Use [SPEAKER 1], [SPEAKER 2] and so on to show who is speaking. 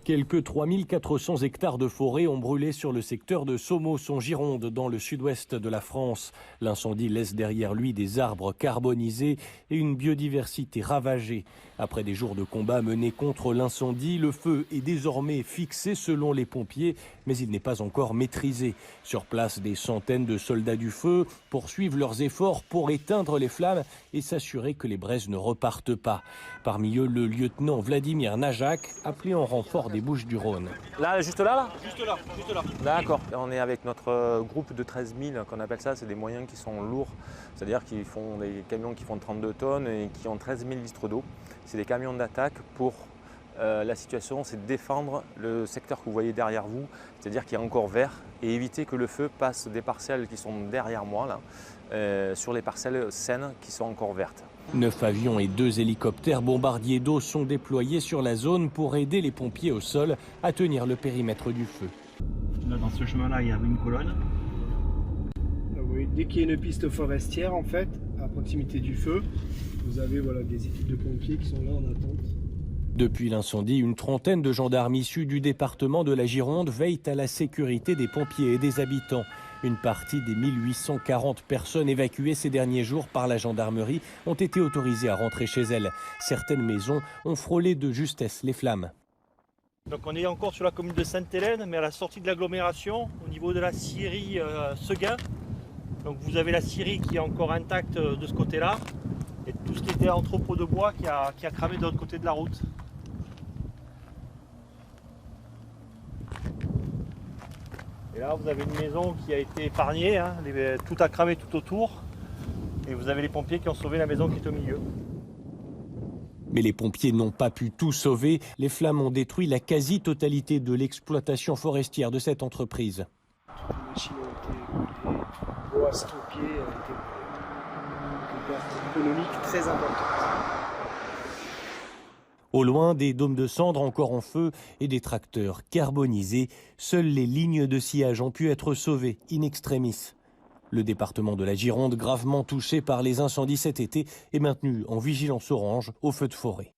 [SPEAKER 1] Quelques 3400 hectares de forêt ont brûlé sur le secteur de Somos en Gironde, dans le sud-ouest de la France. L'incendie laisse derrière lui des arbres carbonisés et une biodiversité ravagée. Après des jours de combat menés contre l'incendie, le feu est désormais fixé selon les pompiers, mais il n'est pas encore maîtrisé. Sur place, des centaines de soldats du feu poursuivent leurs efforts pour éteindre les flammes et s'assurer que les braises ne repartent pas. Parmi eux, le lieutenant Vladimir Najak, appelé en renfort des Bouches-du-Rhône.
[SPEAKER 2] Là, juste là
[SPEAKER 3] Juste là, juste là.
[SPEAKER 2] D'accord. On est avec notre groupe de 13 000, qu'on appelle ça, c'est des moyens qui sont lourds. C'est-à-dire qu'ils font des camions qui font 32 tonnes et qui ont 13 000 litres d'eau. C'est des camions d'attaque pour la situation, c'est de défendre le secteur que vous voyez derrière vous, c'est-à-dire qui est encore vert, et éviter que le feu passe des parcelles qui sont derrière moi, là, sur les parcelles saines qui sont encore vertes.
[SPEAKER 1] 9 avions et 2 hélicoptères bombardiers d'eau sont déployés sur la zone pour aider les pompiers au sol à tenir le périmètre du feu.
[SPEAKER 3] Là, dans ce chemin-là, il y avait une colonne.
[SPEAKER 4] Oui, dès qu'il y a une piste forestière, en fait, à proximité du feu, vous avez des équipes de pompiers qui sont là en attente.
[SPEAKER 1] Depuis l'incendie, une trentaine de gendarmes issus du département de la Gironde veillent à la sécurité des pompiers et des habitants. Une partie des 1840 personnes évacuées ces derniers jours par la gendarmerie ont été autorisées à rentrer chez elles. Certaines maisons ont frôlé de justesse les flammes.
[SPEAKER 3] Donc on est encore sur la commune de Sainte-Hélène, mais à la sortie de l'agglomération, au niveau de la scierie Seguin. Donc vous avez la scierie qui est encore intacte de ce côté-là, et tout ce qui était entrepôt de bois qui a cramé de l'autre côté de la route. Et là, vous avez une maison qui a été épargnée, hein, tout a cramé tout autour. Et vous avez les pompiers qui ont sauvé la maison qui est au milieu.
[SPEAKER 1] Mais les pompiers n'ont pas pu tout sauver. Les flammes ont détruit la quasi-totalité de l'exploitation forestière de cette entreprise.
[SPEAKER 4] Toutes les machines ont été brûlées, l'eau à stocker a été une perte économique très importante.
[SPEAKER 1] Au loin, des dômes de cendres encore en feu et des tracteurs carbonisés. Seules les lignes de sillage ont pu être sauvées in extremis. Le département de la Gironde, gravement touché par les incendies cet été, est maintenu en vigilance orange au feu de forêt.